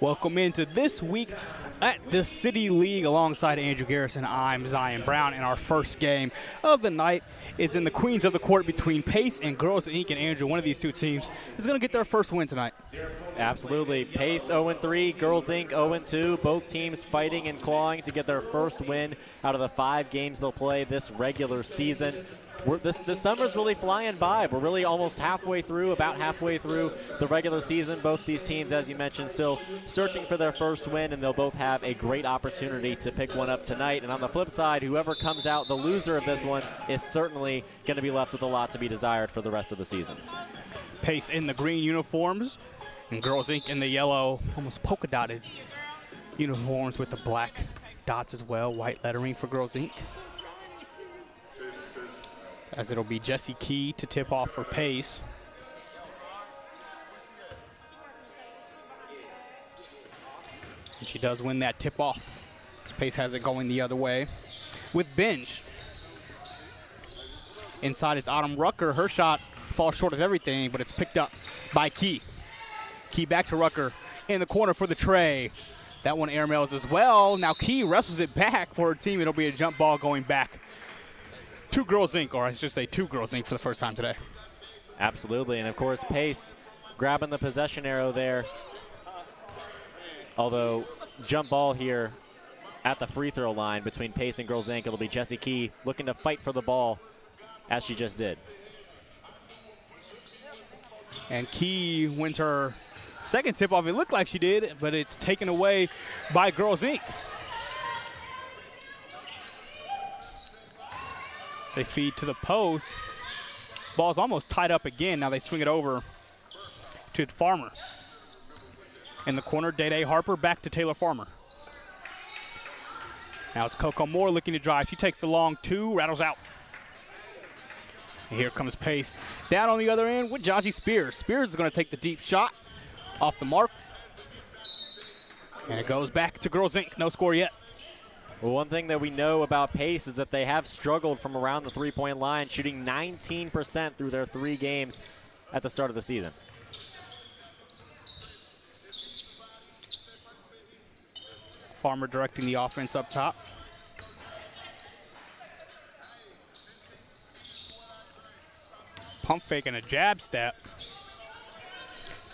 Welcome into this week at the City League alongside Andrew Garrison. I'm Zion Brown, and our first game of the night is in the Queens of the Court between Pace and Girls Inc. And Andrew, one of these two teams is going to get their first win tonight. Absolutely. Pace 0-3, Girls Inc. 0-2. Both teams fighting and clawing to get their first win out of the 5 games they'll play this regular season. This summer's really flying by. We're really almost about halfway through the regular season. Both these teams, as you mentioned, still searching for their first win, and they'll both have a great opportunity to pick one up tonight. And on the flip side, whoever comes out the loser of this one is certainly going to be left with a lot to be desired for the rest of the season. Pace in the green uniforms, and Girls Inc. in the yellow, almost polka-dotted uniforms with the black dots as well, white lettering for Girls Inc. As it'll be Jessie Key to tip off for Pace. And she does win that tip off. Pace has it going the other way with Binge. Inside it's Autumn Rucker. Her shot falls short of everything, but it's picked up by Key. Key back to Rucker in the corner for the tray. That one airmails as well. Now Key wrestles it back for her team. It'll be a jump ball going back to Girls Inc., or I should say two Girls Inc. for the first time today. Absolutely, and of course Pace grabbing the possession arrow there. Although jump ball here at the free throw line between Pace and Girls Inc. It'll be Jessie Key looking to fight for the ball as she just did. And Key wins her second tip off. It looked like she did, but it's taken away by Girls Inc. They feed to the post. Ball's almost tied up again. Now they swing it over to Farmer. In the corner, Day Harper back to Taylor Farmer. Now it's Coco Moore looking to drive. She takes the long two, rattles out. And here comes Pace. Down on the other end with Jaji Spears. Spears is going to take the deep shot off the mark. And it goes back to Girls Inc. No score yet. Well, one thing that we know about Pace is that they have struggled from around the three-point line, shooting 19% through their 3 games at the start of the season. Farmer directing the offense up top. Pump fake and a jab step.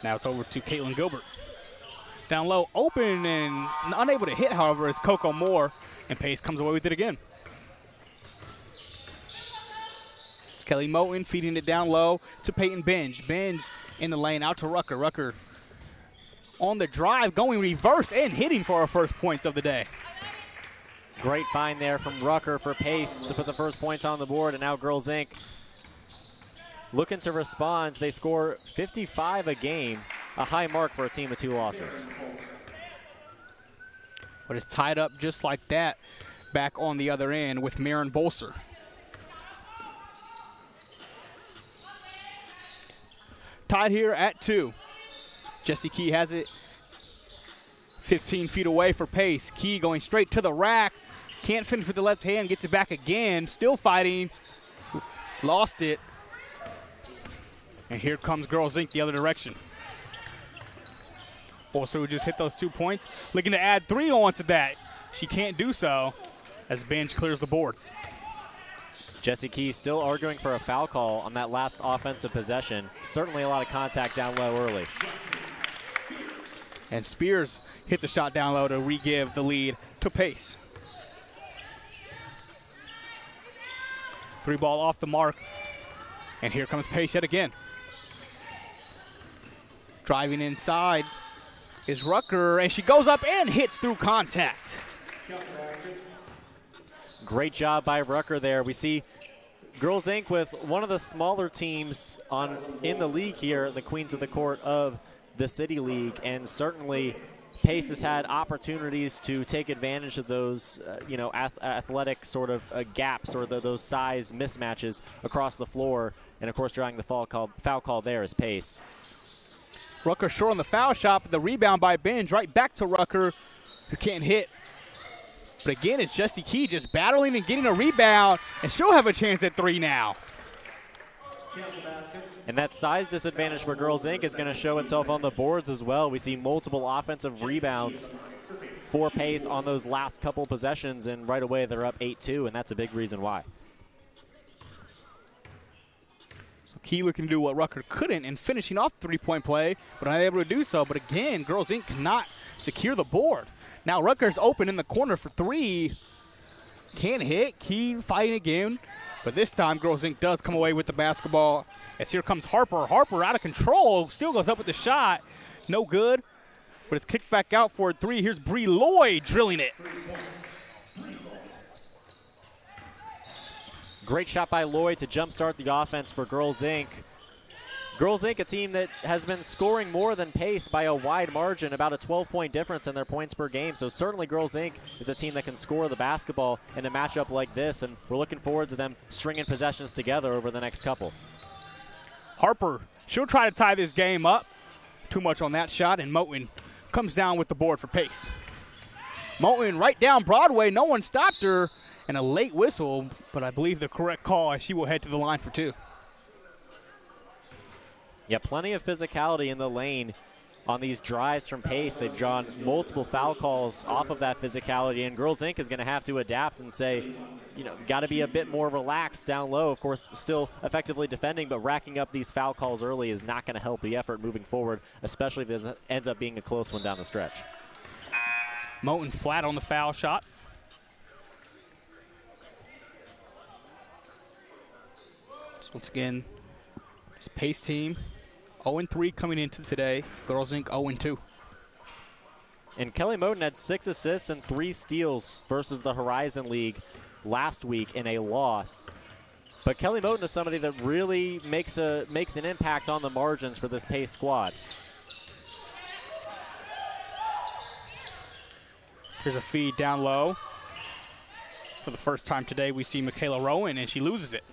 Now it's over to Caitlin Gilbert. Down low, open and unable to hit, however, is Coco Moore, and Pace comes away with it again. It's Kelly Moten feeding it down low to Peyton Binge. Binge in the lane out to Rucker. Rucker on the drive, going reverse and hitting for our first points of the day. Great find there from Rucker for Pace to put the first points on the board, and now Girls Inc. looking to respond. They score 55 a game, a high mark for a team with 2 losses. But it's tied up just like that back on the other end with Marin Bolser. Tied here at 2. Jessie Key has it 15 feet away for Pace. Key going straight to the rack. Can't finish with the left hand, gets it back again. Still fighting. Lost it. And here comes Girls Inc. the other direction. Also just hit those 2 points. Looking to add 3 onto that. She can't do so as Binge clears the boards. Jessie Key still arguing for a foul call on that last offensive possession. Certainly a lot of contact down low early. And Spears hits a shot down low to re-give the lead to Pace. 3 ball off the mark. And here comes Pace yet again. Driving inside is Rucker, and she goes up and hits through contact. Great job by Rucker there. We see Girls Inc. with one of the smaller teams in the league here, the Queens of the Court of the City League, and certainly Pace has had opportunities to take advantage of those, athletic sort of gaps or those size mismatches across the floor. And, of course, drawing the foul call there is Pace. Rucker short on the foul shot, but the rebound by Binge right back to Rucker, who can't hit. But again, it's Jessie Key just battling and getting a rebound, and she'll have a chance at 3 now. And that size disadvantage for Girls Inc. is going to show itself on the boards as well. We see multiple offensive rebounds for Pace on those last couple possessions, and right away they're up 8-2, and that's a big reason why. So Key looking to do what Rucker couldn't and finishing off the three-point play, but unable to do so. But again, Girls Inc. cannot secure the board. Now Rutgers open in the corner for three. Can't hit. Key fighting again. But this time, Girls Inc. does come away with the basketball. As here comes Harper. Harper out of control. Still goes up with the shot. No good. But it's kicked back out for a three. Here's Bree Lloyd drilling it. Great shot by Lloyd to jumpstart the offense for Girls Inc. Girls Inc., a team that has been scoring more than Pace by a wide margin, about a 12-point difference in their points per game. So certainly Girls Inc. is a team that can score the basketball in a matchup like this, and we're looking forward to them stringing possessions together over the next couple. Harper, she'll try to tie this game up. Too much on that shot, and Moten comes down with the board for Pace. Moten right down Broadway. No one stopped her, and a late whistle, but I believe the correct call as she will head to the line for two. Yeah, plenty of physicality in the lane on these drives from Pace. They've drawn multiple foul calls off of that physicality, and Girls Inc. is going to have to adapt and say, you know, got to be a bit more relaxed down low. Of course, still effectively defending, but racking up these foul calls early is not going to help the effort moving forward, especially if it ends up being a close one down the stretch. Moten flat on the foul shot. Just once again, this Pace team 0-3 coming into today. Girls Inc. 0-2. And Kelly Moten had 6 assists and 3 steals versus the Horizon League last week in a loss. But Kelly Moten is somebody that really makes an impact on the margins for this Pace squad. Here's a feed down low. For the first time today, we see Michaela Rowan, and she loses it.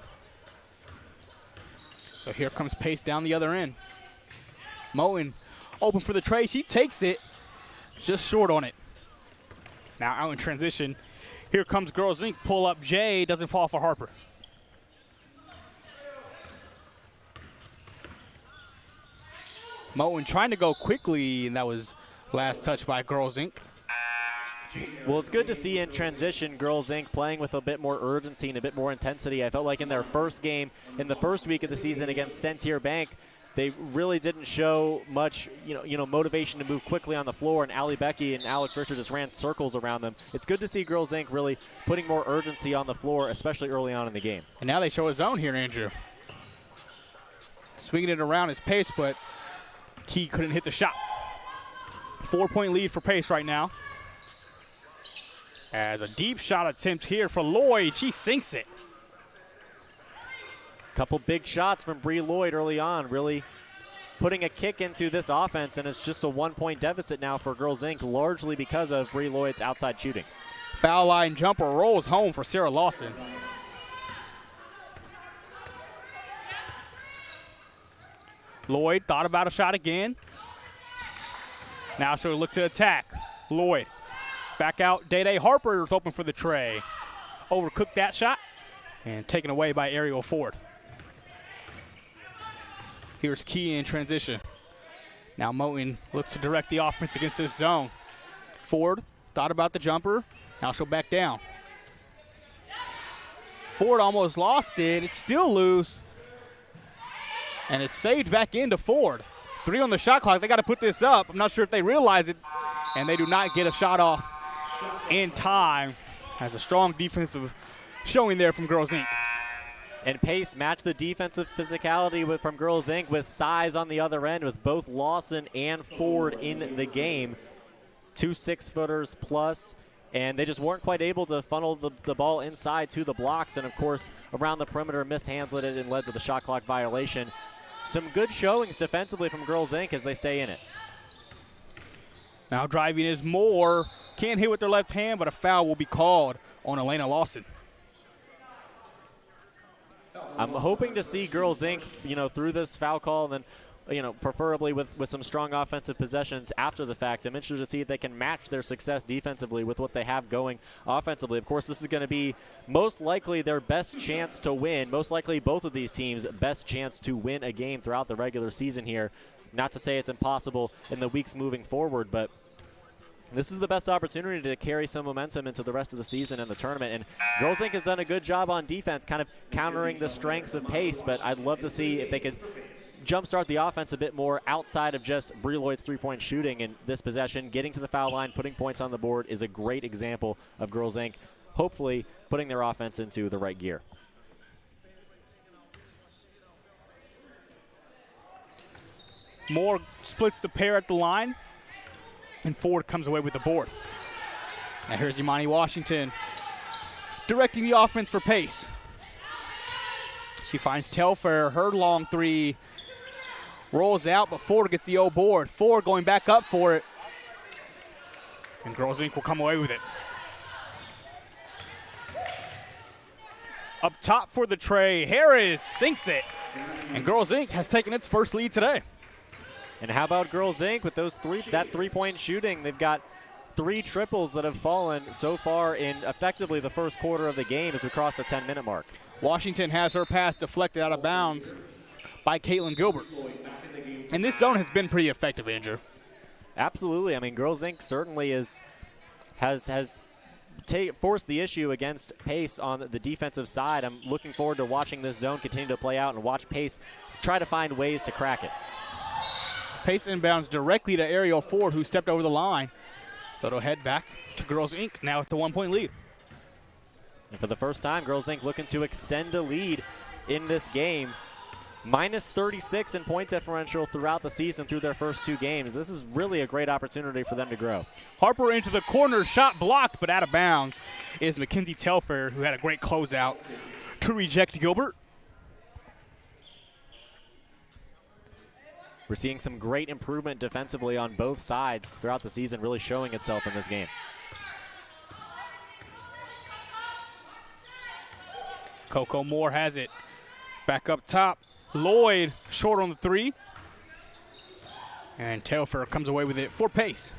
So here comes Pace down the other end. Moten open for the tray. She takes it, just short on it. Now out in transition. Here comes Girls Inc. Pull up Jay. Doesn't fall for Harper. Moten trying to go quickly, and that was last touch by Girls Inc. Well, it's good to see in transition Girls Inc. playing with a bit more urgency and a bit more intensity. I felt like in their first game, in the first week of the season against Sentier Bank, they really didn't show much, motivation to move quickly on the floor, and Allie Becky and Alex Richard just ran circles around them. It's good to see Girls Inc. really putting more urgency on the floor, especially early on in the game. And now they show a zone here, Andrew. Swinging it around is Pace, but Key couldn't hit the shot. 4-point lead for Pace right now. As a deep shot attempt here for Lloyd. She sinks it. Couple big shots from Bree Lloyd early on, really putting a kick into this offense, and it's just a 1-point deficit now for Girls Inc., largely because of Bree Lloyd's outside shooting. Foul line jumper rolls home for Sarah Lawson. Lloyd thought about a shot again. Now she'll look to attack. Lloyd. Back out. Day Harper is open for the tray. Overcooked that shot and taken away by Ariel Ford. Here's Key in transition. Now Moten looks to direct the offense against this zone. Ford thought about the jumper. Now she'll back down. Ford almost lost it. It's still loose. And it's saved back into Ford. 3 on the shot clock. They got to put this up. I'm not sure if they realize it. And they do not get a shot off in time. Has a strong defensive showing there from Girls Inc. And Pace matched the defensive physicality from Girls Inc. with size on the other end, with both Lawson and Ford in the game. 2 6-footers plus, and they just weren't quite able to funnel the ball inside to the blocks, and of course around the perimeter mishandled it and led to the shot clock violation. Some good showings defensively from Girls Inc. as they stay in it. Now driving is Moore. Can't hit with their left hand, but a foul will be called on Elena Lawson. I'm hoping to see Girls Inc., through this foul call, and then preferably with some strong offensive possessions after the fact. I'm interested to see if they can match their success defensively with what they have going offensively. Of course, this is going to be most likely their best chance to win, most likely both of these teams' best chance to win a game throughout the regular season here. Not to say it's impossible in the weeks moving forward, but this is the best opportunity to carry some momentum into the rest of the season and the tournament. And Girls Inc. has done a good job on defense, kind of countering the strengths of Pace, but I'd love to see if they could jumpstart the offense a bit more outside of just Brie Lloyd's three-point shooting in this possession. Getting to the foul line, putting points on the board is a great example of Girls Inc. hopefully putting their offense into the right gear. Moore splits the pair at the line, and Ford comes away with the board. Now here's Imani Washington directing the offense for Pace. She finds Telfair, her long three rolls out, but Ford gets the old board. Ford going back up for it, and Girls Inc. will come away with it. Up top for the tray, Harris sinks it, and Girls Inc. has taken its first lead today. And how about Girls Inc. with that three-point shooting? They've got 3 triples that have fallen so far in effectively the first quarter of the game as we cross the 10-minute mark. Washington has her pass deflected out of bounds by Caitlin Gilbert. And this zone has been pretty effective, Andrew. Absolutely. I mean, Girls Inc. certainly has forced the issue against Pace on the defensive side. I'm looking forward to watching this zone continue to play out and watch Pace try to find ways to crack it. Pace inbounds directly to Ariel Ford, who stepped over the line. So it'll head back to Girls Inc. now with the 1-point lead. And for the first time, Girls Inc. looking to extend a lead in this game. Minus 36 in point differential throughout the season through their first 2 games. This is really a great opportunity for them to grow. Harper into the corner, shot blocked, but out of bounds is Mackenzie Telfair, who had a great closeout to reject Gilbert. We're seeing some great improvement defensively on both sides throughout the season, really showing itself in this game. Coco Moore has it. Back up top. Lloyd short on the 3. And Telfair comes away with it for Pace.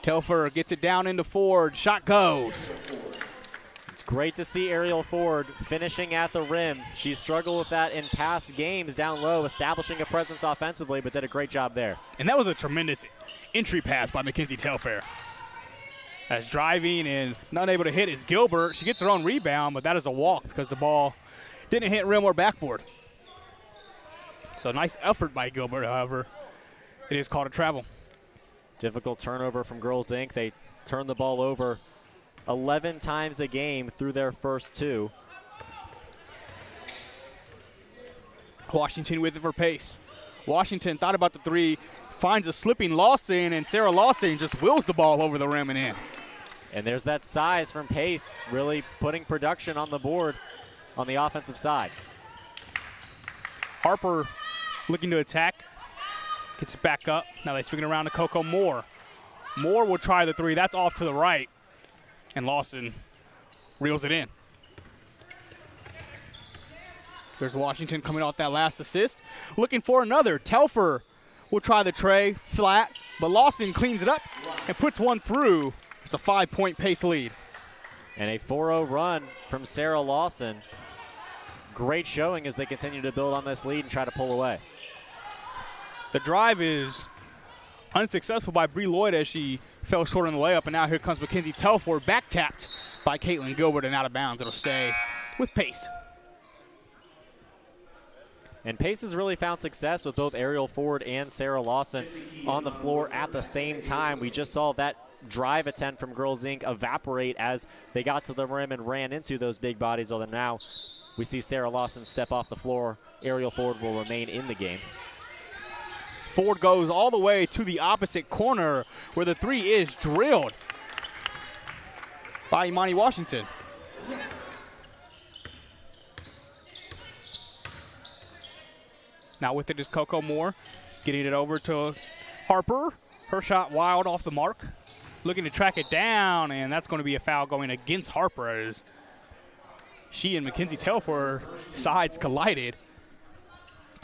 Telfair gets it down into Ford. Shot goes. It's great to see Ariel Ford finishing at the rim. She struggled with that in past games down low, establishing a presence offensively, but did a great job there. And that was a tremendous entry pass by Mackenzie Telfair. As driving and not able to hit is Gilbert. She gets her own rebound, but that is a walk because the ball didn't hit rim or backboard. So nice effort by Gilbert, however. It is called a travel. Difficult turnover from Girls Inc. They turn the ball over 11 times a game through their first 2. Washington with it for Pace. Washington thought about the 3, finds a slipping Lawson, and Sarah Lawson just wheels the ball over the rim and in. And there's that size from Pace, really putting production on the board on the offensive side. Harper looking to attack. Gets it back up. Now they swing it around to Coco Moore. Moore will try the 3. That's off to the right. And Lawson reels it in. There's Washington coming off that last assist. Looking for another. Telfair will try the tray flat, but Lawson cleans it up and puts one through. It's a 5-point Pace lead. And a 4-0 run from Sarah Lawson. Great showing as they continue to build on this lead and try to pull away. The drive is unsuccessful by Brie Lloyd as she fell short on the layup, and now here comes Mackenzie Telfair, back tapped by Caitlin Gilbert and out of bounds. It'll stay with Pace. And Pace has really found success with both Ariel Ford and Sarah Lawson on the floor at the same time. We just saw that drive attempt from Girls Inc. evaporate as they got to the rim and ran into those big bodies, although now we see Sarah Lawson step off the floor. Ariel Ford will remain in the game. Ford goes all the way to the opposite corner where the 3 is drilled by Imani Washington. Now with it is Coco Moore, getting it over to Harper. Her shot wild off the mark. Looking to track it down, and that's going to be a foul going against Harper as she and Mackenzie Telfair sides collided.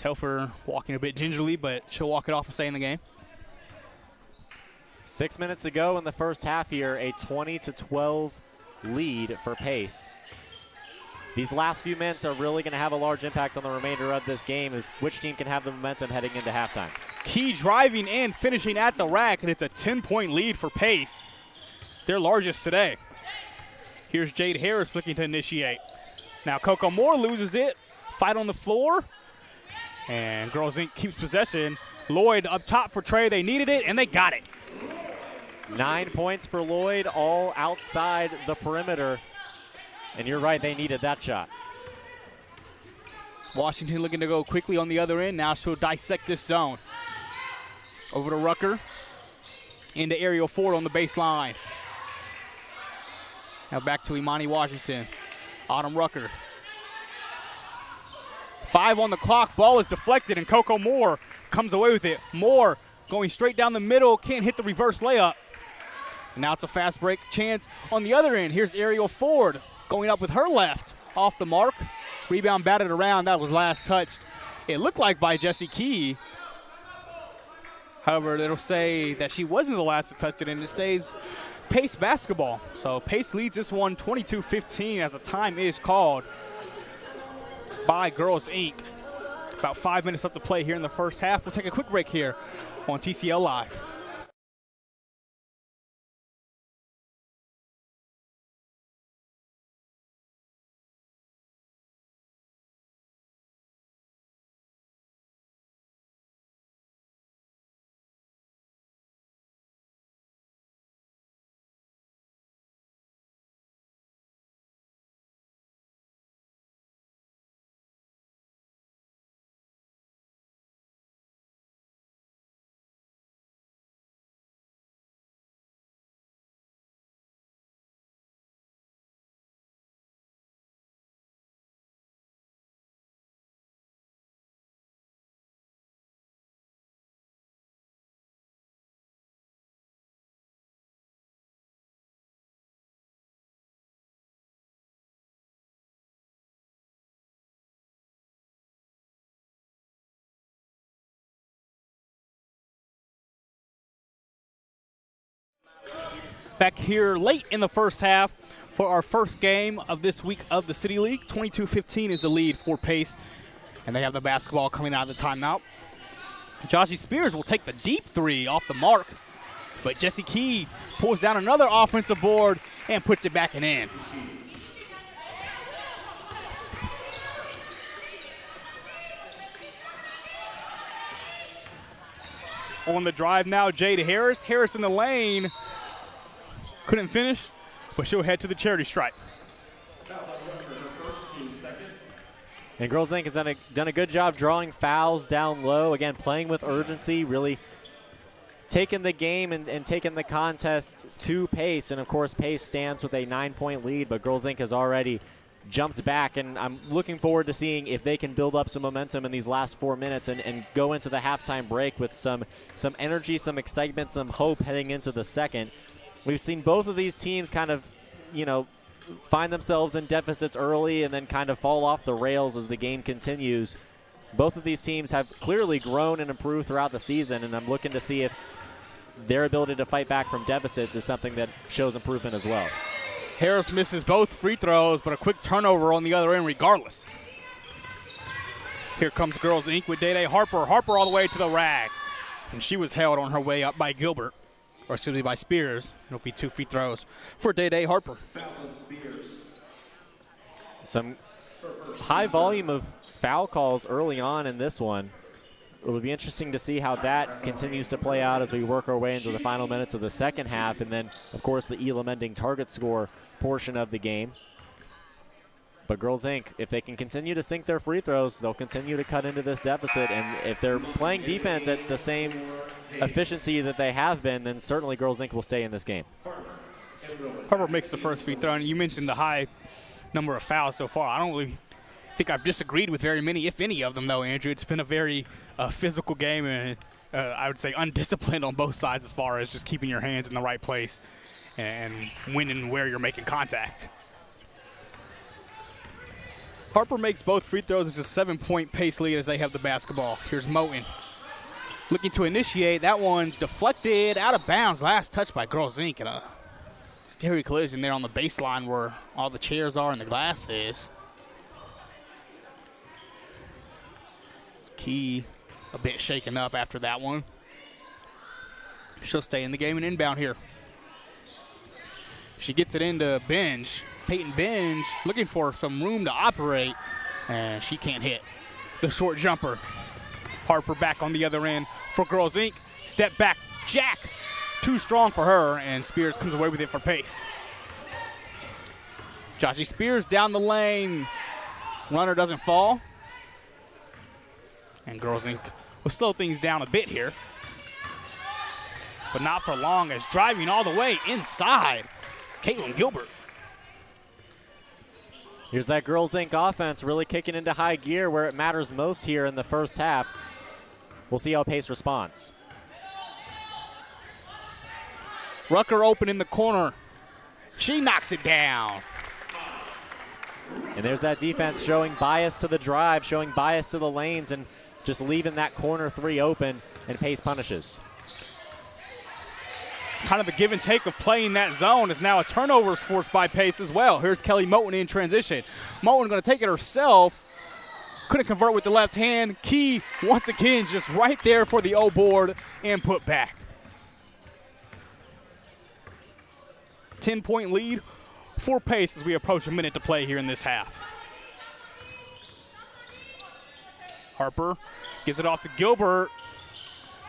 Telfer walking a bit gingerly, but she'll walk it off and stay in the game. 6 minutes to go in the first half here, a 20-12 lead for Pace. These last few minutes are really going to have a large impact on the remainder of this game as which team can have the momentum heading into halftime. Key driving and finishing at the rack, and it's a 10-point lead for Pace. Their largest today. Here's Jade Harris looking to initiate. Now Coco Moore loses it. Fight on the floor. And Girls Inc. keeps possession. Lloyd up top for Trey. They needed it, and they got it. 9 points for Lloyd, all outside the perimeter. And you're right, they needed that shot. Washington looking to go quickly on the other end. Now she'll dissect this zone. Over to Rucker. Into Ariel Ford on the baseline. Now back to Imani Washington. Autumn Rucker. 5 on the clock. Ball is deflected, and Coco Moore comes away with it. Moore going straight down the middle. Can't hit the reverse layup. And now it's a fast break chance on the other end. Here's Ariel Ford going up with her left. Off the mark. Rebound batted around. That was last touched. It looked like by Jessie Key. However, it'll say that she wasn't the last to touch it, and it stays Pace basketball. So Pace leads this one 22-15 as a time is called by Girls Inc. About 5 minutes left to play here in the first half. We'll take a quick break here on TCL Live. Back here late in the first half for our first game of this week of the City League. 22-15 is the lead for Pace, and they have the basketball coming out of the timeout. Joshy Spears will take the deep three off the mark, but Jessie Key pulls down another offensive board and puts it back and in. On the drive now, Jade Harris. Harris in the lane. Couldn't finish, but she'll head to the charity stripe. And Girls Inc. has done a good job drawing fouls down low. Again, playing with urgency, really taking the game and taking the contest to Pace. And, of course, Pace stands with a 9-point lead, but Girls Inc. has already jumped back. And I'm looking forward to seeing if they can build up some momentum in these last 4 minutes and go into the halftime break with some energy, some excitement, some hope heading into the second. We've seen both of these teams kind of, find themselves in deficits early and then kind of fall off the rails as the game continues. Both of these teams have clearly grown and improved throughout the season, and I'm looking to see if their ability to fight back from deficits is something that shows improvement as well. Harris misses both free throws, but a quick turnover on the other end regardless. Here comes Girls Inc. with Day Harper. Harper all the way to the rack, and she was held on her way up by Gilbert. Or excuse me, by Spears. It'll be 2 free throws for Day Harper. Some high volume of foul calls early on in this one. It will be interesting to see how that continues to play out as we work our way into the final minutes of the second half. And then, of course, the Elam ending target score portion of the game. But Girls Inc., if they can continue to sink their free throws, they'll continue to cut into this deficit. And if they're playing defense at the same efficiency that they have been, then certainly Girls Inc. will stay in this game. Harper makes the first free throw, and you mentioned the high number of fouls so far. I don't really think I've disagreed with very many, if any of them, though, Andrew. It's been a very physical game, and I would say undisciplined on both sides as far as just keeping your hands in the right place and when and where you're making contact. Harper makes both free throws. It's a 7-point Pace lead as they have the basketball. Here's Moten looking to initiate. That one's deflected out of bounds. Last touch by Girls Inc. And a scary collision there on the baseline where all the chairs are and the glass is. Key a bit shaken up after that one. She'll stay in the game and inbound here. She gets it into Binge. Peyton Binge looking for some room to operate, and she can't hit the short jumper. Harper back on the other end for Girls Inc. Step back, Jack. Too strong for her, and Spears comes away with it for Pace. Joshy Spears down the lane. Runner doesn't fall. And Girls Inc. will slow things down a bit here. But not for long, as driving all the way inside is Caitlin Gilbert. Here's that Girls Inc. offense really kicking into high gear where it matters most here in the first half. We'll see how Pace responds. Rucker open in the corner. She knocks it down. And there's that defense showing bias to the drive, showing bias to the lanes, and just leaving that corner three open, and Pace punishes. It's kind of the give and take of playing that zone. Is now a turnover forced by Pace as well. Here's Kelly Moten in transition. Moten going to take it herself. Couldn't convert with the left hand. Key, once again, just right there for the O board and put back. 10-point lead for Pace as we approach a minute to play here in this half. Harper gives it off to Gilbert.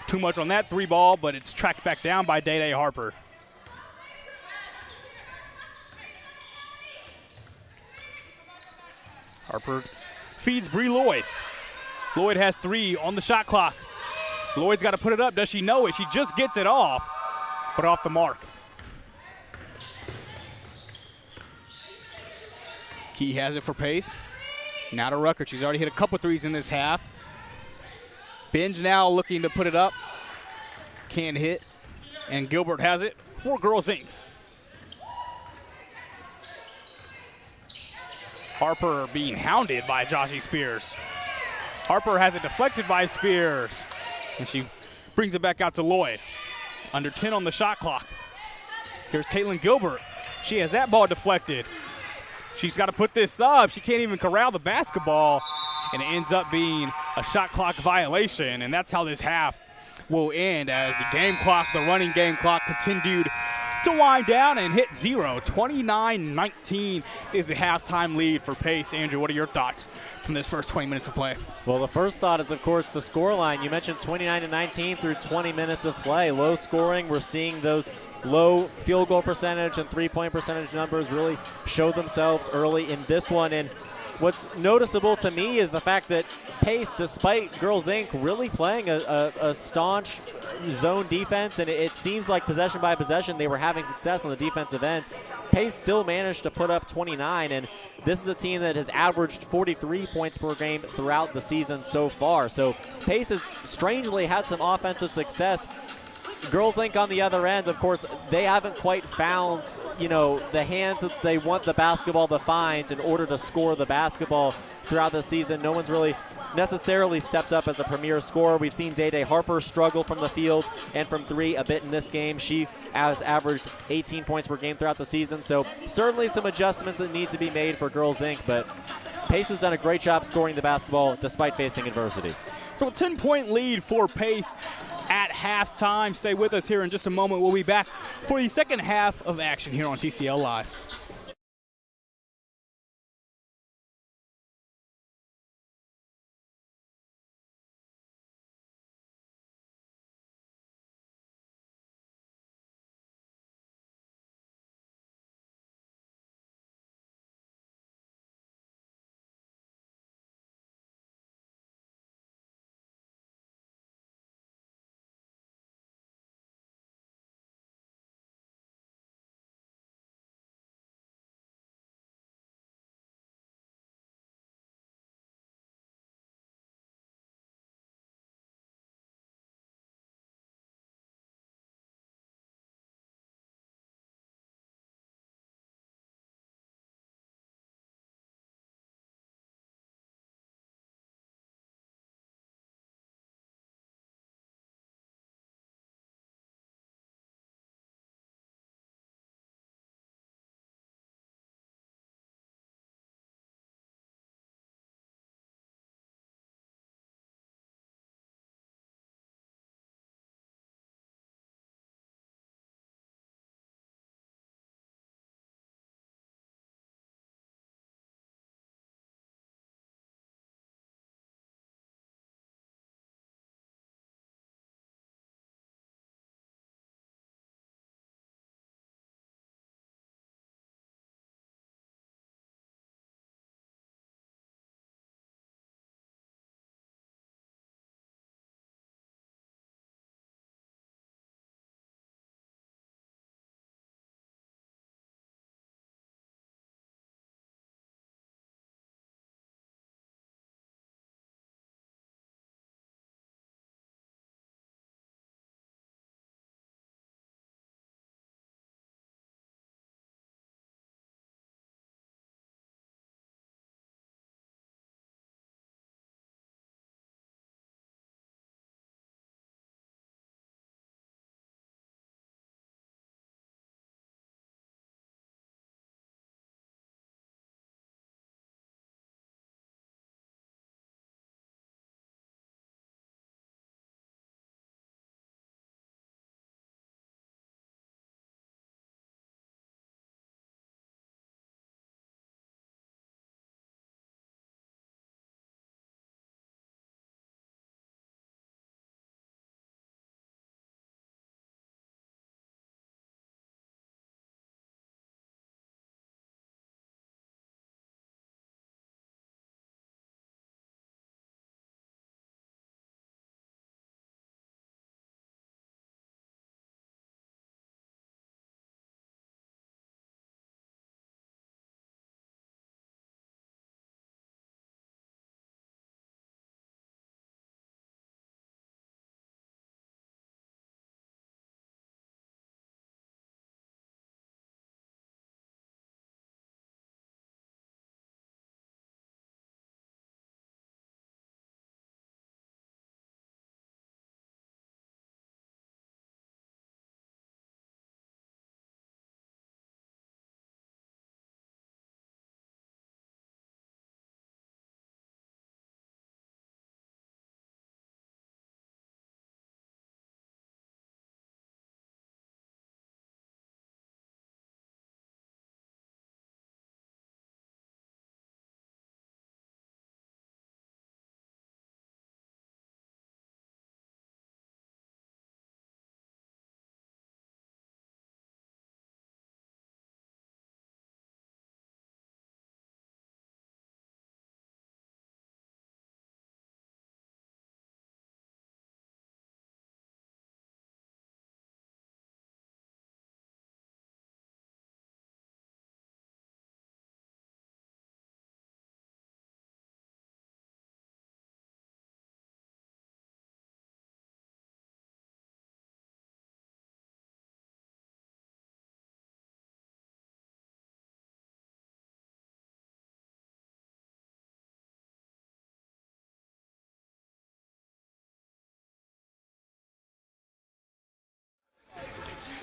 Too much on that three ball, but it's tracked back down by Day Harper. Harper feeds Bree Lloyd. Lloyd has 3 on the shot clock. Lloyd's got to put it up. Does she know it? She just gets it off, but off the mark. Key has it for Pace. Now to Rucker. She's already hit a couple threes in this half. Binge now looking to put it up. Can't hit. And Gilbert has it for Girls Inc. Harper being hounded by Joshy Spears. Harper has it deflected by Spears. And she brings it back out to Lloyd. Under 10 on the shot clock. Here's Caitlin Gilbert. She has that ball deflected. She's got to put this up. She can't even corral the basketball. And it ends up being a shot clock violation. And that's how this half will end, as the game clock, the running game clock, continued to wind down and hit 0. 29-19 is the halftime lead for Pace. Andrew, what are your thoughts from this first 20 minutes of play? Well, the first thought is, of course, the scoreline. You mentioned 29-19 through 20 minutes of play. Low scoring. We're seeing those low field goal percentage and three-point percentage numbers really show themselves early in this one. And what's noticeable to me is the fact that Pace, despite Girls Inc. really playing a staunch zone defense, and it seems like possession by possession they were having success on the defensive end, Pace still managed to put up 29, and this is a team that has averaged 43 points per game throughout the season so far. So Pace has strangely had some offensive success. Girls Inc. on the other end, of course, they haven't quite found, the hands that they want the basketball to find in order to score the basketball throughout the season. No one's really necessarily stepped up as a premier scorer. We've seen Day Harper struggle from the field and from three a bit in this game. She has averaged 18 points per game throughout the season. So certainly some adjustments that need to be made for Girls Inc., but Pace has done a great job scoring the basketball despite facing adversity. So a 10-point lead for Pace at halftime. Stay with us here in just a moment. We'll be back for the second half of action here on TCL Live.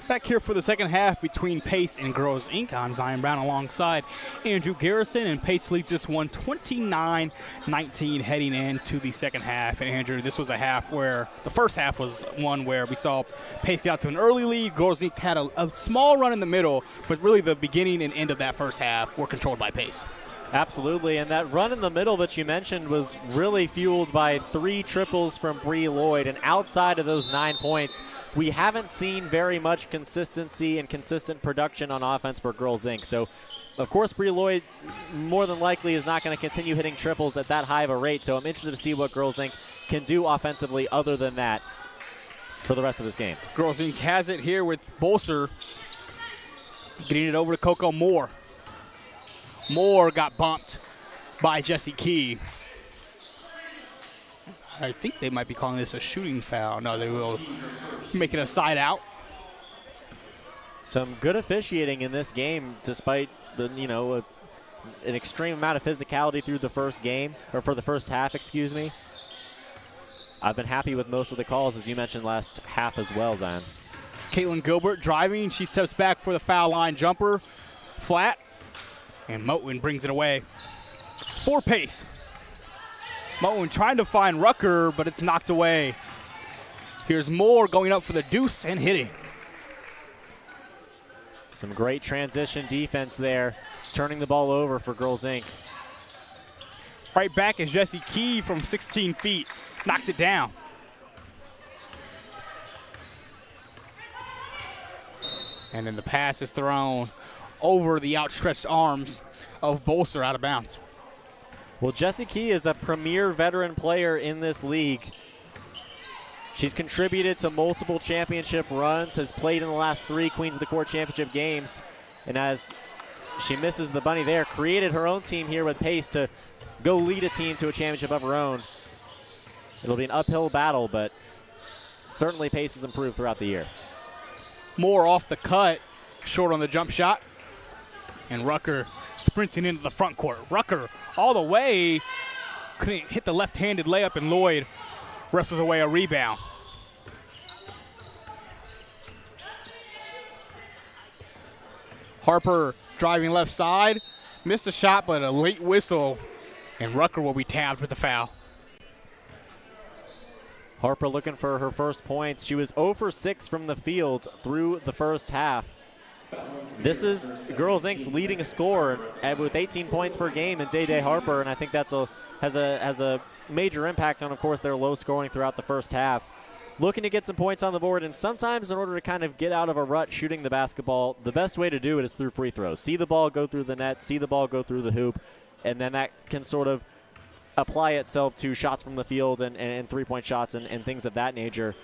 Back here for the second half between Pace and Girls Inc. I'm Zion Brown alongside Andrew Garrison, and Pace leads this one 29-19 heading into the second half. And Andrew, this was a half where the first half was one where we saw Pace get out to an early lead. Girls Inc. had a small run in the middle, but really the beginning and end of that first half were controlled by Pace. Absolutely, and that run in the middle that you mentioned was really fueled by 3 triples from Bree Lloyd, and outside of those 9 points, we haven't seen very much consistency and consistent production on offense for Girls Inc. So, of course, Bree Lloyd more than likely is not going to continue hitting triples at that high of a rate, so I'm interested to see what Girls Inc. can do offensively other than that for the rest of this game. Girls Inc. has it here with Bolser getting it over to Coco Moore. Moore got bumped by Jessie Key. I think they might be calling this a shooting foul. No, they will make it a side out. Some good officiating in this game, despite the, an extreme amount of physicality through the first game, or for the first half, excuse me. I've been happy with most of the calls, as you mentioned last half as well, Zion. Caitlin Gilbert driving. She steps back for the foul line jumper. Flat. And Moten brings it away for Pace. Moten trying to find Rucker, but it's knocked away. Here's Moore going up for the deuce and hitting. Some great transition defense there, turning the ball over for Girls Inc. Right back is Jessie Key from 16 feet. Knocks it down. And then the pass is thrown over the outstretched arms of Bolser, out of bounds. Well, Jessie Key is a premier veteran player in this league. She's contributed to multiple championship runs, has played in the last 3 Queens of the Court championship games, and as she misses the bunny there, created her own team here with Pace to go lead a team to a championship of her own. It'll be an uphill battle, but certainly Pace has improved throughout the year. Moore off the cut, short on the jump shot. And Rucker sprinting into the front court. Rucker all the way. Couldn't hit the left-handed layup, and Lloyd wrestles away a rebound. Harper driving left side. Missed a shot, but a late whistle. And Rucker will be tabbed with the foul. Harper looking for her first points. She was 0 for 6 from the field through the first half. This is Girls Inc.'s leading scorer with 18 points per game in Day Harper, and I think that's has a major impact on, of course, their low scoring throughout the first half. Looking to get some points on the board, and sometimes in order to kind of get out of a rut shooting the basketball, the best way to do it is through free throws. See the ball go through the net, see the ball go through the hoop, and then that can sort of apply itself to shots from the field and three-point shots and things of that nature.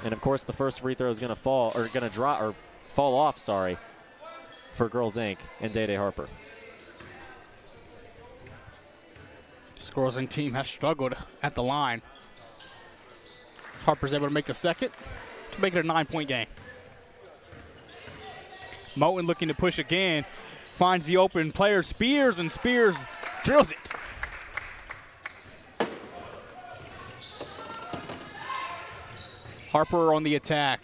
And, of course, the first free throw is going to fall off, for Girls Inc. and Day Harper. This Girls Inc. team has struggled at the line. Harper's able to make the second to make it a 9-point game. Moten looking to push again. Finds the open player, Spears, and Spears drills it. Harper on the attack.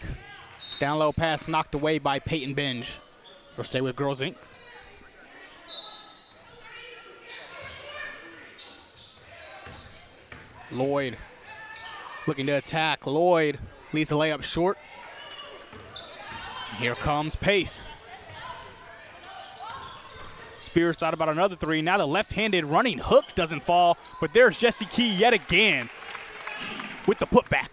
Down low pass knocked away by Peyton Binge. We'll stay with Girls Inc. Lloyd looking to attack. Lloyd leaves the layup short. Here comes Pace. Spears thought about another 3. Now the left-handed running hook doesn't fall, but there's Jessie Key yet again with the putback.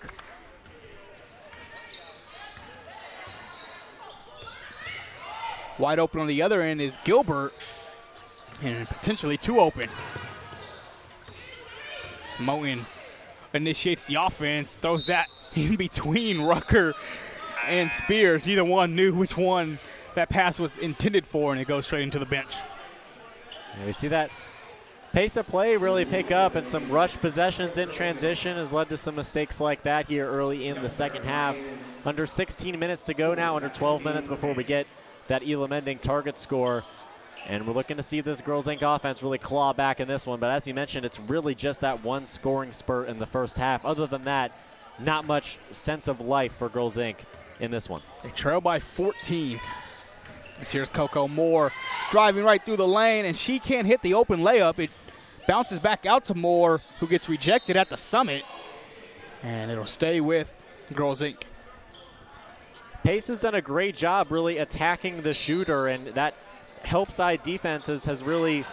Wide open on the other end is Gilbert, and potentially 2 open. So Moten initiates the offense, throws that in between Rucker and Spears. Neither one knew which one that pass was intended for, and it goes straight into the bench. And we see that pace of play really pick up, and some rush possessions in transition has led to some mistakes like that here early in the second half. Under 16 minutes to go now, under 12 minutes before we get that Elam ending target score. And we're looking to see this Girls Inc. offense really claw back in this one. But as you mentioned, it's really just that one scoring spurt in the first half. Other than that, not much sense of life for Girls Inc. in this one. They trail by 14. As here's Coco Moore driving right through the lane, and she can't hit the open layup. It bounces back out to Moore, who gets rejected at the summit, and it'll stay with Girls Inc. Pace has done a great job really attacking the shooter, and that help side defense has really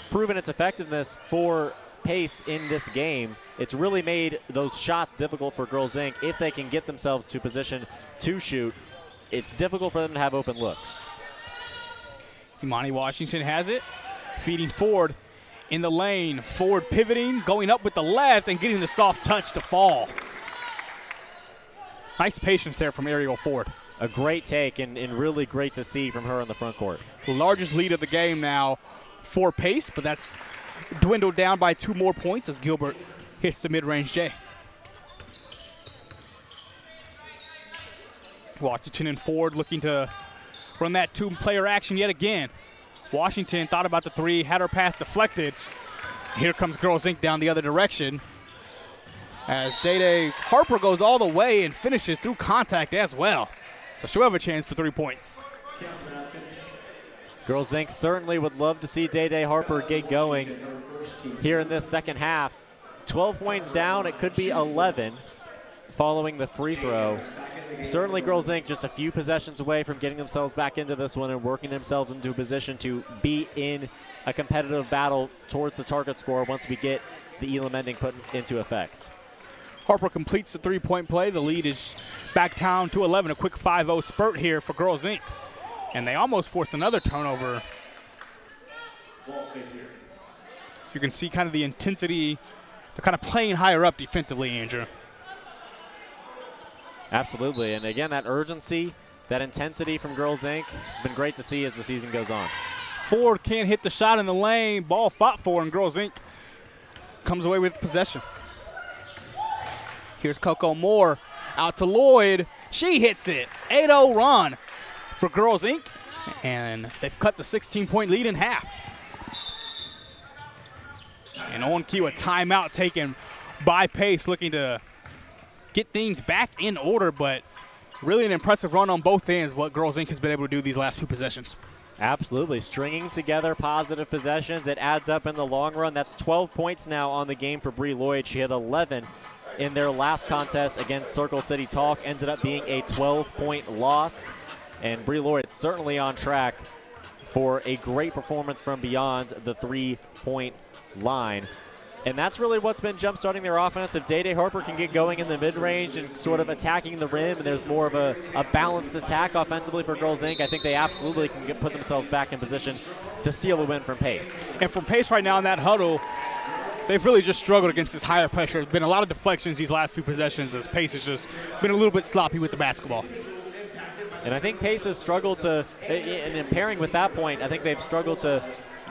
proven its effectiveness for Pace in this game. It's really made those shots difficult for Girls Inc. if they can get themselves to position to shoot. It's difficult for them to have open looks. Imani Washington has it, feeding Ford in the lane. Ford pivoting, going up with the left, and getting the soft touch to fall. Nice patience there from Ariel Ford. A great take and really great to see from her in the front court. The largest lead of the game now for Pace, but that's dwindled down by 2 more points as Gilbert hits the mid-range J. Washington and Ford looking to run that 2-player action yet again. Washington thought about the 3, had her pass deflected. Here comes Girls Inc. down the other direction, as Day Harper goes all the way and finishes through contact as well. So she'll have a chance for 3 points. Girls Inc. certainly would love to see Day Harper get going here in this second half. 12 points down, it could be 11 following the free throw. Certainly Girls Inc. just a few possessions away from getting themselves back into this one and working themselves into a position to be in a competitive battle towards the target score once we get the Elam ending put into effect. Harper completes the 3-point play. The lead is back down to 11. A quick 5-0 spurt here for Girls Inc. And they almost forced another turnover. You can see kind of the intensity. They're kind of playing higher up defensively, Andrew. Absolutely. And again, that urgency, that intensity from Girls Inc. has been great to see as the season goes on. Ford can't hit the shot in the lane. Ball fought for, and Girls Inc. comes away with possession. Here's Coco Moore out to Lloyd. She hits it. 8-0 run for Girls Inc. And they've cut the 16-point lead in half. And on cue, a timeout taken by Pace, looking to get things back in order, but really an impressive run on both ends, what Girls Inc. has been able to do these last 2 possessions. Absolutely. Stringing together positive possessions, it adds up in the long run. That's 12 points now on the game for Bree Lloyd. She had 11 in their last contest against Circle City Talk. Ended up being a 12-point loss. And Bree Lloyd certainly on track for a great performance from beyond the 3-point line. And that's really what's been jump-starting their offense. If Day Harper can get going in the mid-range and sort of attacking the rim, and there's more of a balanced attack offensively for Girls Inc., I think they absolutely can put themselves back in position to steal a win from Pace. And from Pace right now in that huddle, they've really just struggled against this higher pressure. There's been a lot of deflections these last few possessions as Pace has just been a little bit sloppy with the basketball. And I think Pace has struggled to, in pairing with that point, I think they've struggled to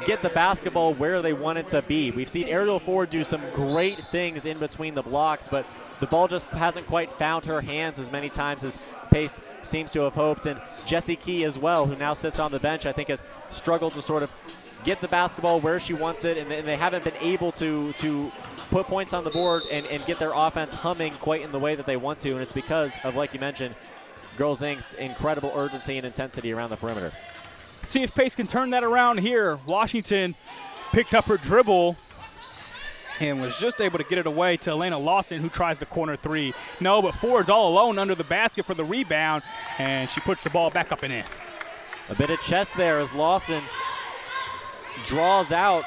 get the basketball where they want it to be. We've seen Ariel Ford do some great things in between the blocks, but the ball just hasn't quite found her hands as many times as Pace seems to have hoped. And Jessie Key as well, who now sits on the bench, I think has struggled to sort of get the basketball where she wants it, and they haven't been able to put points on the board and get their offense humming quite in the way that they want to, and it's because of, like you mentioned, Girls Inc.'s incredible urgency and intensity around the perimeter. See if Pace can turn that around here. Washington picked up her dribble and was just able to get it away to Elena Lawson, who tries the corner 3. No, but Ford's all alone under the basket for the rebound, and she puts the ball back up and in. A bit of chest there as Lawson draws out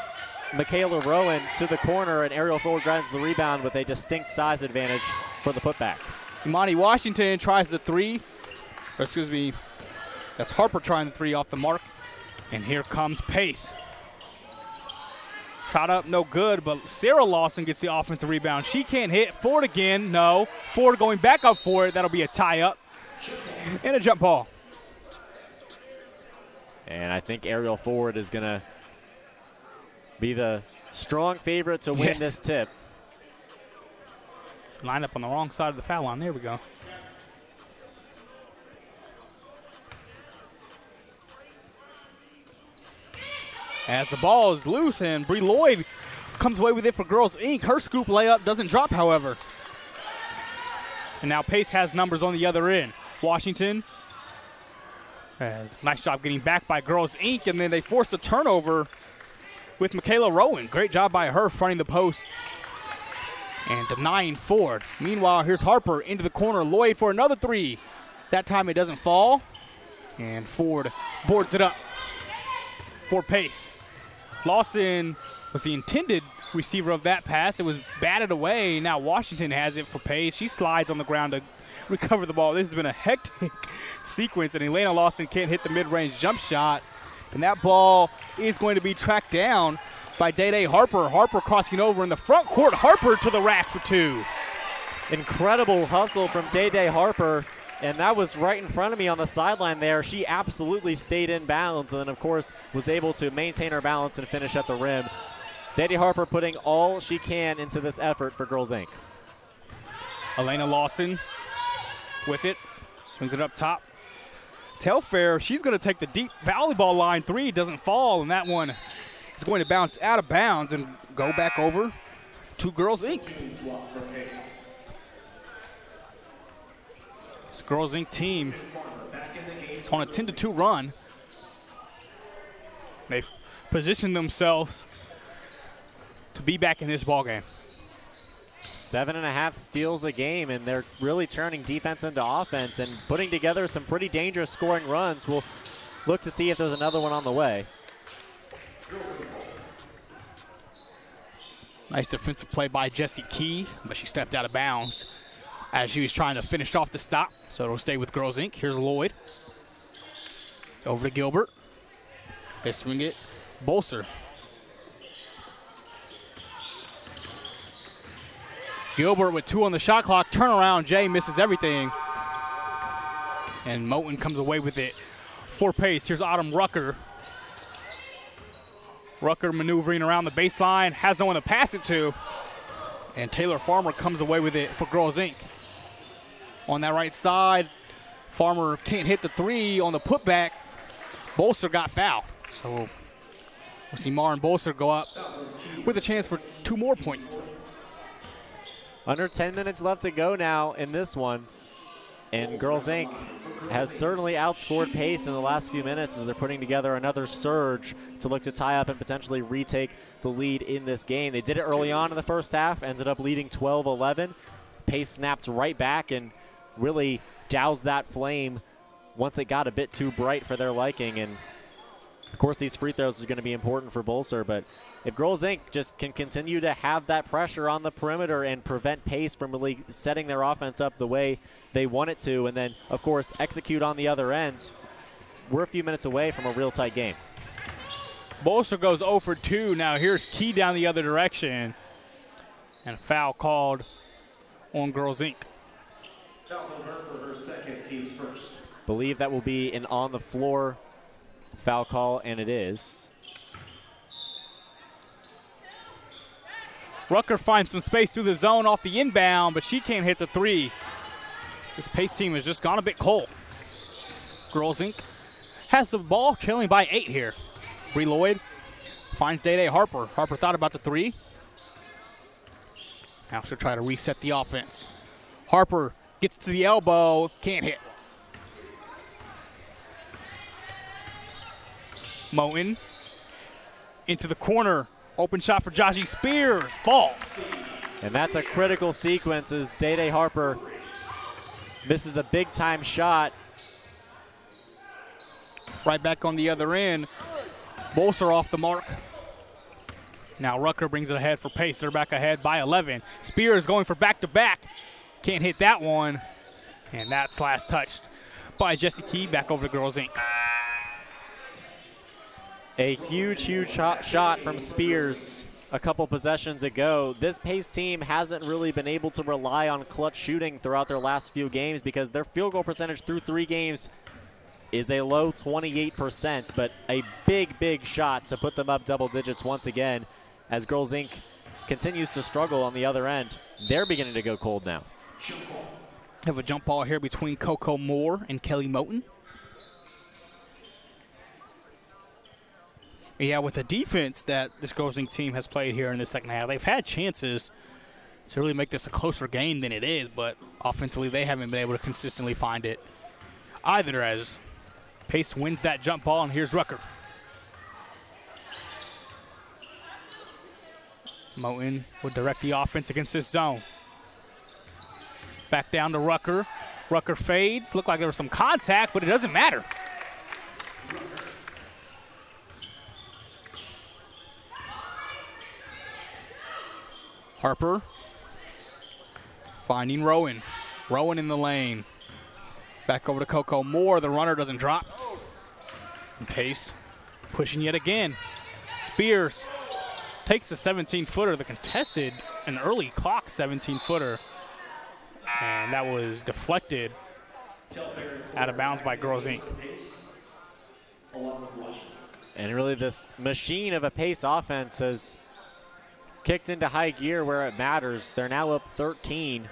Michaela Rowan to the corner, and Ariel Ford grabs the rebound with a distinct size advantage for the putback. Imani Washington tries the 3. That's Harper trying the 3 off the mark. And here comes Pace. Shot up, no good, but Sarah Lawson gets the offensive rebound. She can't hit. Ford again, no. Ford going back up for it. That'll be a tie-up. And a jump ball. And I think Ariel Ford is going to be the strong favorite to win this tip. Line up on the wrong side of the foul line. There we go. As the ball is loose and Bree Lloyd comes away with it for Girls Inc. Her scoop layup doesn't drop, however. And now Pace has numbers on the other end. Washington has nice job getting back by Girls Inc. And then they forced a turnover with Michaela Rowan. Great job by her fronting the post and denying Ford. Meanwhile, here's Harper into the corner. Lloyd for another three. That time it doesn't fall. And Ford boards it up for Pace. Lawson was the intended receiver of that pass. It was batted away. Now Washington has it for Pace. She slides on the ground to recover the ball. This has been a hectic sequence, and Elena Lawson can't hit the mid-range jump shot. And that ball is going to be tracked down by Day Harper. Harper crossing over in the front court. Harper to the rack for two. Incredible hustle from Day Harper, and that was right in front of me on the sideline there. She absolutely stayed in bounds and, of course, was able to maintain her balance and finish at the rim. Day Harper putting all she can into this effort for Girls Inc. Elena Lawson with it. Swings it up top. Telfair, she's going to take the deep volleyball line three. Doesn't fall, and that one is going to bounce out of bounds and go back over to Girls Inc. This Girls Inc. team is on a 10-2 run. They've positioned themselves to be back in this ballgame. 7.5 steals a game, and they're really turning defense into offense and putting together some pretty dangerous scoring runs. We'll look to see if there's another one on the way. Nice defensive play by Jessie Key, but she stepped out of bounds as she was trying to finish off the stop. So it'll stay with Girls Inc. Here's Lloyd. Over to Gilbert. They swing it. Bolser. Gilbert with 2 on the shot clock. Turnaround. Jay misses everything. And Moten comes away with it for Pace. Here's Autumn Rucker. Rucker maneuvering around the baseline. Has no one to pass it to. And Taylor Farmer comes away with it for Girls Inc. On that right side, Farmer can't hit the three on the putback. Bolster got fouled. So we'll see Maren Bolster go up with a chance for 2 more points. Under 10 minutes left to go now in this one. And Girls Inc. has certainly outscored Pace in the last few minutes as they're putting together another surge to look to tie up and potentially retake the lead in this game. They did it early on in the first half, ended up leading 12-11. Pace snapped right back and really doused that flame once it got a bit too bright for their liking. And of course, these free throws are going to be important for Bolser, but if Girls Inc. just can continue to have that pressure on the perimeter and prevent Pace from really setting their offense up the way they want it to, and then, of course, execute on the other end, we're a few minutes away from a real tight game. Bolster goes 0 for 2. Now here's Key down the other direction. And a foul called on Girls Inc. Foul on her for her second, team's first. Believe that will be an on-the-floor foul call, and it is. Rucker finds some space through the zone off the inbound, but she can't hit the three. This Pace team has just gone a bit cold. Girls Inc. has the ball, trailing by 8 here. Bree Lloyd finds Day Harper. Harper thought about the three. Now she'll try to reset the offense. Harper gets to the elbow, can't hit. Moten into the corner. Open shot for Jaji Spears. Falls. And that's a critical sequence as Day Harper misses a big-time shot. Right back on the other end. Bolser off the mark. Now Rucker brings it ahead for Pace. They're back ahead by 11. Spears going for back-to-back. Can't hit that one. And that's last touched by Jessie Key. Back over to Girls Inc. A huge shot from Spears a couple possessions ago. This Pace team hasn't really been able to rely on clutch shooting throughout their last few games because their field goal percentage through 3 games is a low 28%, but a big shot to put them up double digits once again as Girls Inc. continues to struggle on the other end. They're beginning to go cold now. Have a jump ball here between Coco Moore and Kelly Moten. Yeah, with the defense that this Girls Inc. team has played here in the second half, they've had chances to really make this a closer game than it is, but offensively they haven't been able to consistently find it. either, as Pace wins that jump ball, and here's Rucker. Moten would direct the offense against this zone. Back down to Rucker. Rucker fades. Looked like there was some contact, but it doesn't matter. Harper finding Rowan. Rowan in the lane. Back over to Coco Moore. The runner doesn't drop. And Pace pushing yet again. Spears takes the 17-footer, the contested, an early clock 17-footer. And that was deflected out of bounds by Girls Inc. And really this machine of a Pace offense has kicked into high gear where it matters. They're now up 13.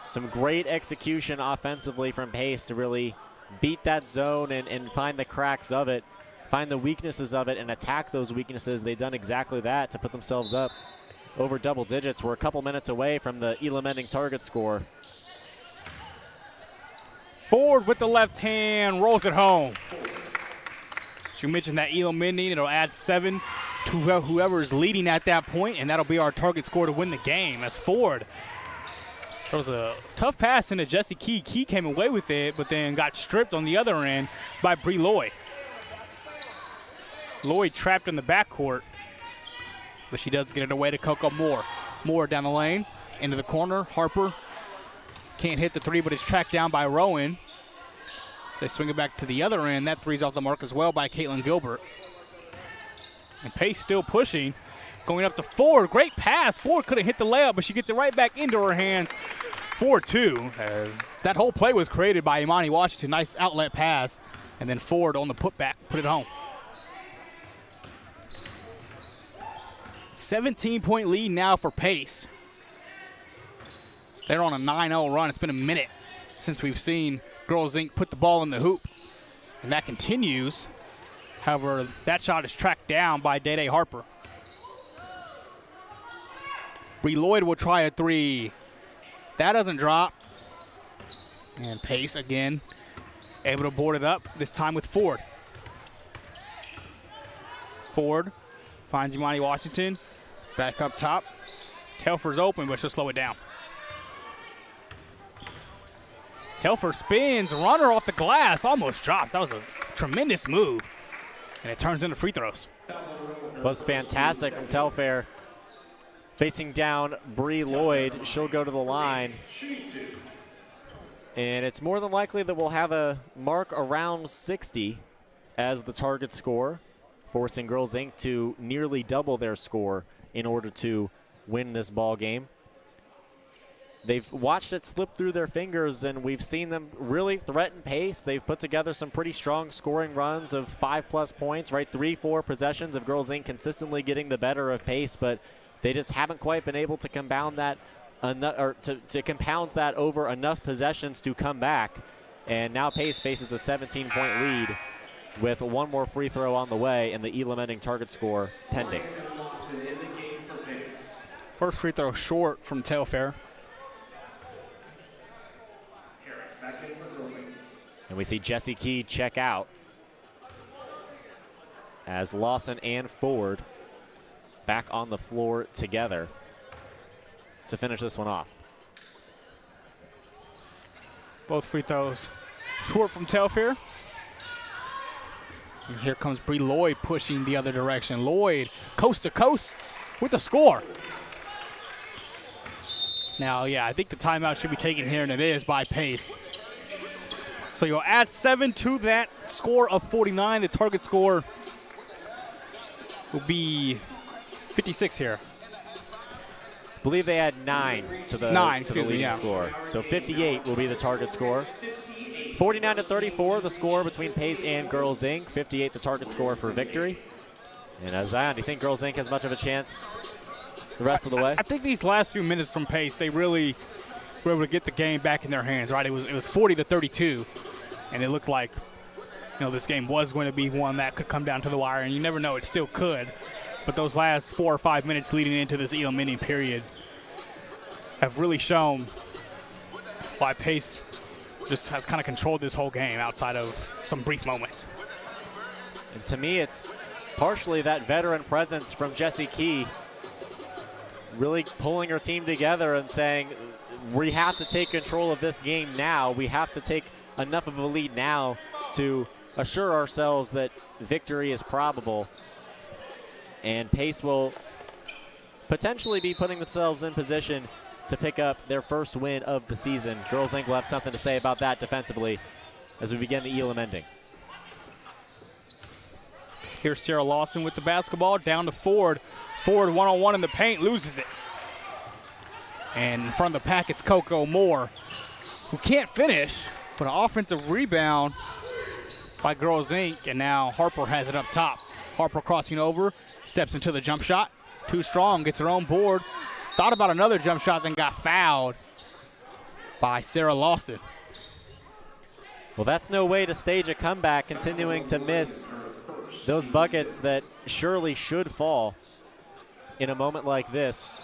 Some great execution offensively from Pace to really beat that zone and find the cracks of it, find the weaknesses of it, and attack those weaknesses. They've done exactly that to put themselves up over double digits. We're a couple minutes away from the Elam ending target score. Ford with the left hand, rolls it home. As you mentioned that Elam ending, it'll add 7 to whoever is leading at that point, and that'll be our target score to win the game. As Ford, there was a tough pass into Jesse Key. Key came away with it, but then got stripped on the other end by Bree Lloyd. Lloyd trapped in the backcourt, but she does get it away to Coco Moore. Moore down the lane, into the corner. Harper can't hit the three, but it's tracked down by Rowan. So they swing it back to the other end. That three's off the mark as well by Caitlin Gilbert. And Pace still pushing, going up to Ford. Great pass. Ford couldn't hit the layup, but she gets it right back into her hands. 4-2. That whole play was created by Imani Washington. Nice outlet pass. And then Ford on the putback, put it home. 17-point lead now for Pace. They're on a 9-0 run. It's been a minute since we've seen Girls Inc. put the ball in the hoop. And that continues. However, that shot is tracked down by Day Harper. Bree Lloyd will try a three. That doesn't drop. And Pace again able to board it up, this time with Ford. Ford finds Imani Washington. Back up top. Telfer's open, but she'll slow it down. Telfer spins, runner off the glass, almost drops. That was a tremendous move. And it turns into free throws. Was fantastic from Telfair. Facing down Bree Lloyd, she'll go to the line. And it's more than likely that we'll have a mark around 60 as the target score, forcing Girls Inc. to nearly double their score in order to win this ball game. They've watched it slip through their fingers, and we've seen them really threaten Pace. They've put together some pretty strong scoring runs of 5+ points, right? 3-4 possessions of Girls Inc. consistently getting the better of Pace, but they just haven't quite been able to compound that, to compound that over enough possessions to come back. And now Pace faces a 17-point lead with one more free throw on the way and the Elam ending target score pending. First free throw short from Telfair. And we see Jesse Key check out as Lawson and Ford back on the floor together to finish this one off. Both free throws short from Telfair. And here comes Bree Lloyd pushing the other direction. Lloyd coast to coast with the score. Now, yeah, I think the timeout should be taken here, and it is by Pace. So you'll add 7 to that score of 49. The target score will be 56 here. I believe they had 9 to the leading score. So 58 will be the target score. 49-34, the score between Pace and Girls Inc. 58 the target score for victory. And Zion, do you think Girls Inc. has much of a chance the rest of the way? I think these last few minutes from Pace, they really were able to get the game back in their hands, right? It was 40-32, and it looked like, this game was going to be one that could come down to the wire, and you never know, it still could. But those last 4 or 5 minutes leading into this Elam inning period have really shown why Pace just has kind of controlled this whole game outside of some brief moments. And to me, it's partially that veteran presence from Jessie Key really pulling her team together and saying, we have to take control of this game now. We have to take enough of a lead now to assure ourselves that victory is probable. And Pace will potentially be putting themselves in position to pick up their first win of the season. Girls Inc. will have something to say about that defensively as we begin the Elam ending. Here's Sarah Lawson with the basketball, down to Ford. Ford one-on-one in the paint, loses it. And in front of the pack, it's Coco Moore, who can't finish, but an offensive rebound by Girls Inc. And now Harper has it up top. Harper crossing over, steps into the jump shot. Too strong, gets her own board. Thought about another jump shot, then got fouled by Sarah Lawson. Well, that's no way to stage a comeback, continuing to miss those buckets that surely should fall in a moment like this.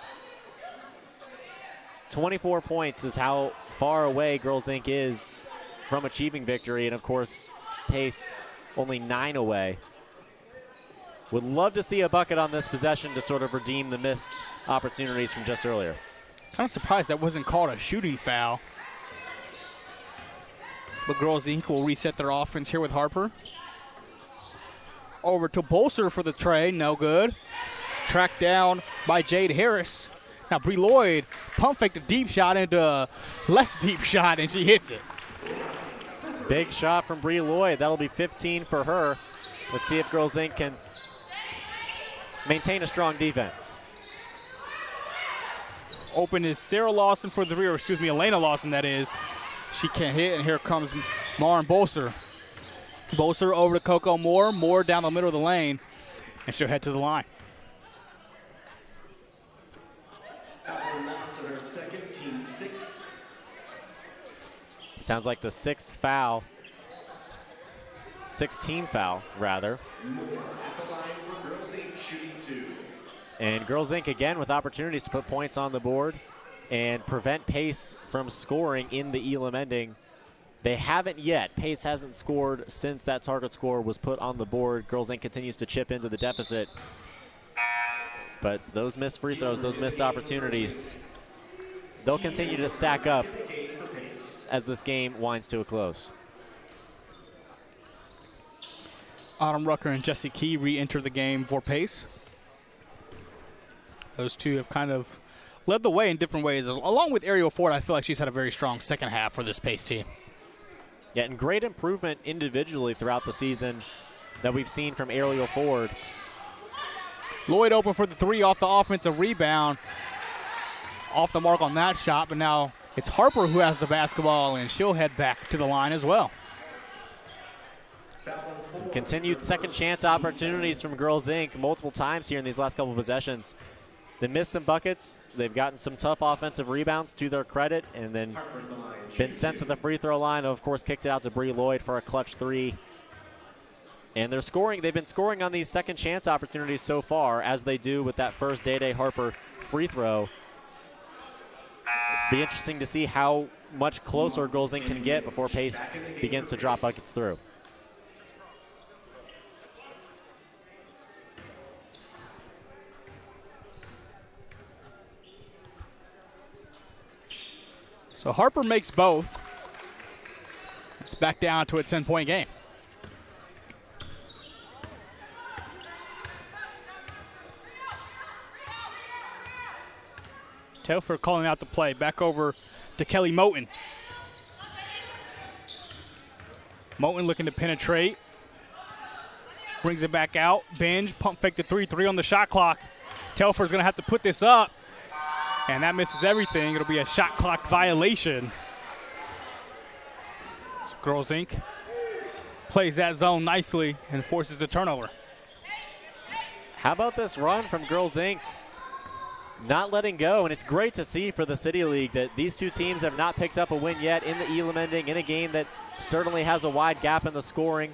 24 points is how far away Girls Inc. is from achieving victory, and of course, Pace only 9 away. Would love to see a bucket on this possession to sort of redeem the missed opportunities from just earlier. Kind of surprised that wasn't called a shooting foul. But Girls Inc. will reset their offense here with Harper. Over to Bolser for the tray, no good. Tracked down by Jade Harris. Now Bree Lloyd pump faked a deep shot into a less deep shot, and she hits it. Big shot from Bree Lloyd. That'll be 15 for her. Let's see if Girls Inc. can maintain a strong defense. Open is Sarah Lawson for the three, or excuse me, Elena Lawson, that is. She can't hit, and here comes Maren Bolser. Bolser over to Coco Moore. Moore down the middle of the lane, and she'll head to the line. Sounds like the 6th foul. 16 foul, rather. And Girls Inc. again with opportunities to put points on the board and prevent Pace from scoring in the Elam ending. They haven't yet. Pace hasn't scored since that target score was put on the board. Girls Inc. continues to chip into the deficit. But those missed free throws, those missed opportunities, they'll continue to stack up as this game winds to a close. Autumn Rucker and Jessie Key re-enter the game for Pace. Those two have kind of led the way in different ways. Along with Ariel Ford, I feel like she's had a very strong second half for this Pace team. Yeah, and great improvement individually throughout the season that we've seen from Ariel Ford. Lloyd open for the three off the offensive rebound. Off the mark on that shot, but now it's Harper who has the basketball, and she'll head back to the line as well. Some continued second chance opportunities from Girls Inc. multiple times here in these last couple of possessions. They missed some buckets. They've gotten some tough offensive rebounds to their credit, and then been sent to the free throw line. Of course, kicks it out to Bree Lloyd for a clutch three. And they're scoring. They've been scoring on these second chance opportunities so far, as they do with that first Day Harper free throw. Be interesting to see how much closer Girls Inc. can get before Pace begins to drop buckets through. So Harper makes both. It's back down to a 10-point game. Telfer calling out the play. Back over to Kelly Moten. Moten looking to penetrate. Brings it back out. Binge, pump fake the 3-3 on the shot clock. Telfer's going to have to put this up. And that misses everything. It'll be a shot clock violation. So Girls Inc. plays that zone nicely and forces the turnover. How about this run from Girls Inc.? Not letting go, and it's great to see for the City League that these two teams have not picked up a win yet in the Elam ending, in a game that certainly has a wide gap in the scoring.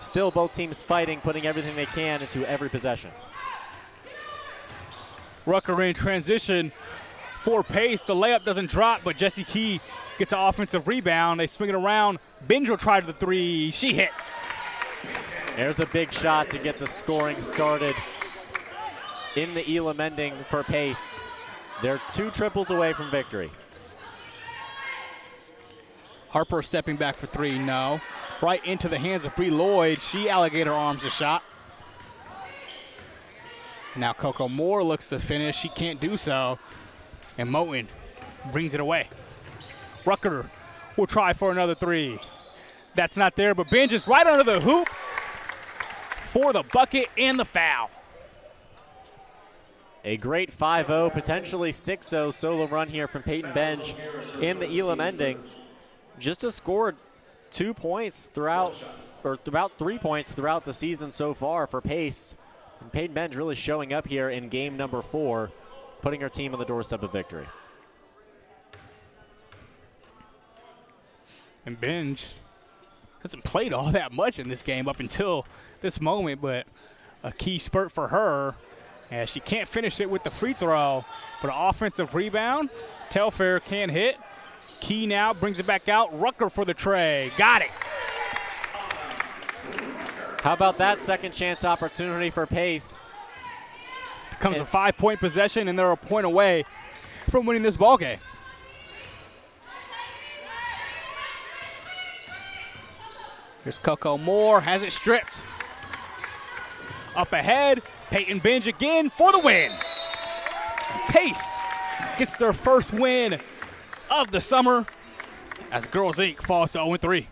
Still both teams fighting, putting everything they can into every possession. Rucker in transition for Pace. The layup doesn't drop, but Jessie Key gets an offensive rebound. They swing it around. Binge will try to the three. She hits. There's a big shot to get the scoring started in the Elam ending for Pace. They're 2 triples away from victory. Harper stepping back for 3, no. Right into the hands of Bree Lloyd. She alligator arms the shot. Now Coco Moore looks to finish. She can't do so. And Moten brings it away. Rucker will try for another 3. That's not there, but Binge is right under the hoop for the bucket and the foul. A great 5-0, potentially 6-0 solo run here from Peyton Benj in the Elam ending. Just has scored 2 points throughout, or about 3 points throughout the season so far for Pace. And Peyton Benj really showing up here in game number 4, putting her team on the doorstep of victory. And Binge hasn't played all that much in this game up until this moment, but a key spurt for her as she can't finish it with the free throw, but an offensive rebound. Telfair can't hit. Key now brings it back out. Rucker for the tray. Got it. How about that second chance opportunity for Pace? Becomes a 5-point possession, and they're a point away from winning this ball game. Here's Coco Moore, has it stripped. Up ahead, Peyton Binge again for the win. Pace gets their first win of the summer as Girls Inc. falls to 0-3.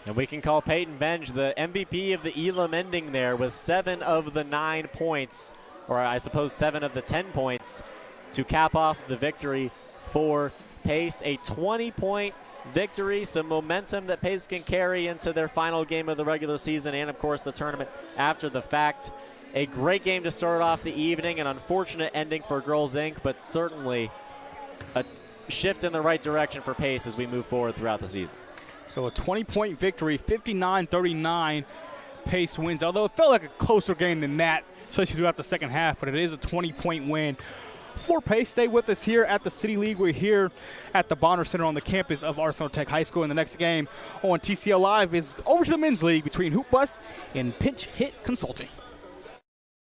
And we can call Peyton Benj the MVP of the Elam ending there with 7 of the 9 points, or I suppose 7 of the 10 points to cap off the victory for Pace. A 20-point victory, some momentum that Pace can carry into their final game of the regular season and, of course, the tournament after the fact. A great game to start off the evening, an unfortunate ending for Girls Inc., but certainly a shift in the right direction for Pace as we move forward throughout the season. So a 20-point victory, 59-39. Pace wins, although it felt like a closer game than that, especially throughout the second half, but it is a 20-point win for Pace. Stay with us here at the City League. We're here at the Bonner Center on the campus of Arsenal Tech High School, and the next game on TCL Live is over to the men's league between Hoop Bus and Pinch Hit Consulting.